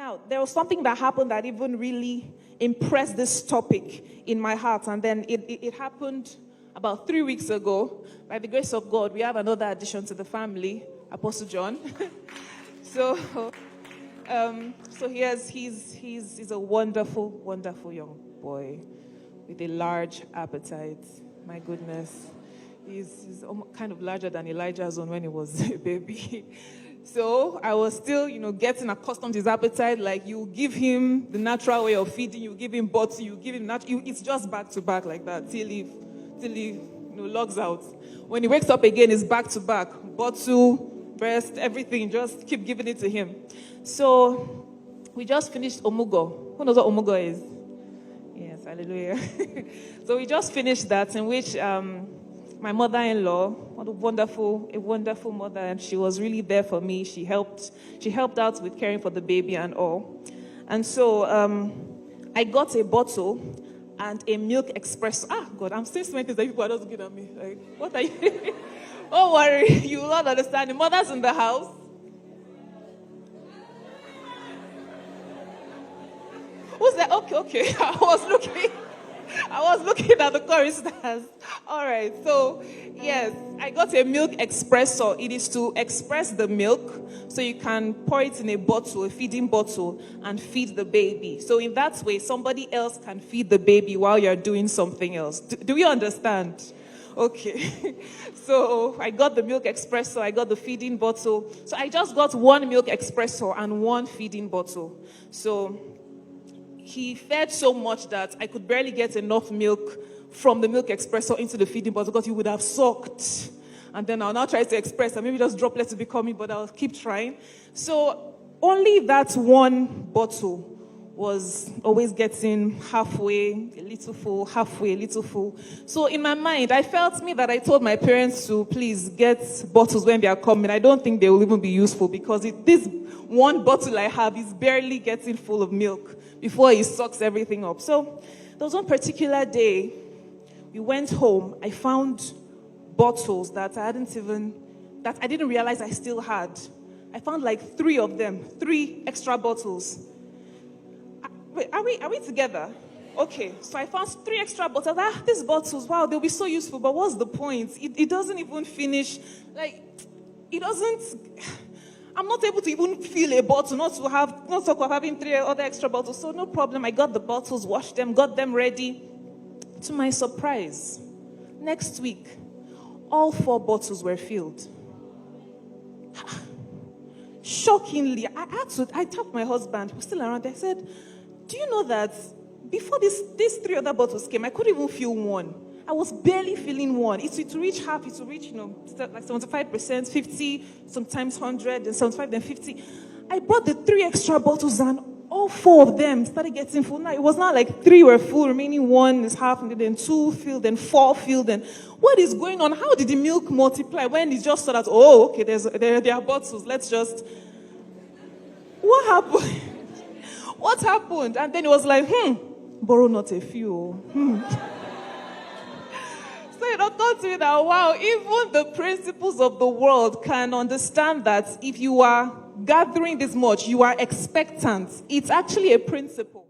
Now, there was something that happened that even really impressed this topic in my heart. And then it happened about 3 weeks ago. By the grace of God, we have another addition to the family, Apostle John. So he's a wonderful, wonderful young boy with a large appetite. My goodness. He's kind of larger than Elijah's own when he was a baby. So I was still, getting accustomed to his appetite. Like, you give him the natural way of feeding, you give him bottle, you give him it's just back to back like that till he logs out. When he wakes up again, it's back to back. Bottle, breast, everything. Just keep giving it to him. So we just finished Omugo. Who knows what Omugo is? Yes, hallelujah. So we just finished that, in which my mother-in-law, what a wonderful mother, and she was really there for me. She helped out with caring for the baby and all. And so I got a bottle and a milk espresso. God, I'm saying so many things that people are just looking at me. Like, what are you? Don't worry, you will not understand. The mother's in the house. Who's that? Okay. I was looking at the choristers. All right. So, yes, I got a milk espresso. It is to express the milk so you can pour it in a bottle, a feeding bottle, and feed the baby. So in that way, somebody else can feed the baby while you're doing something else. Do we understand? Okay. So I got the milk espresso. I got the feeding bottle. So I just got one milk espresso and one feeding bottle. So he fed so much that I could barely get enough milk from the milk espresso into the feeding bottle because he would have sucked. And then I'll now try to express, and maybe just droplets will be coming, but I'll keep trying. So only that one bottle was always getting halfway, a little full, halfway, a little full. So in my mind, I told my parents to please get bottles when they are coming. I don't think they will even be useful because this one bottle I have is barely getting full of milk before he sucks everything up. So there was one particular day, we went home. I found bottles that I didn't realize I still had. I found like 3 of them, 3 extra bottles. Wait, are we together? Okay, so I found 3 extra bottles. These bottles, wow, they'll be so useful, but what's the point? It doesn't even finish. I'm not able to even fill a bottle, not talk of having 3 other extra bottles. So no problem. I got the bottles, washed them, got them ready. To my surprise, next week, all 4 bottles were filled. Shockingly, I tapped my husband, who's still around. I said, do you know that before these 3 other bottles came, I couldn't even fill one. I was barely filling one. It will reach half. It will reach, like 75%, 50, sometimes 100, and 75, then 50. I brought the 3 extra bottles, and all 4 of them started getting full. Now, it was not like 3 were full, remaining 1 is half, and then 2 filled, then 4 filled. And what is going on? How did the milk multiply when it just saw that, okay, there are bottles. Let's just... What happened? What happened? And then it was like, borrow not a few. So it occurred to me that, wow, even the principles of the world can understand that if you are gathering this much, you are expectant. It's actually a principle.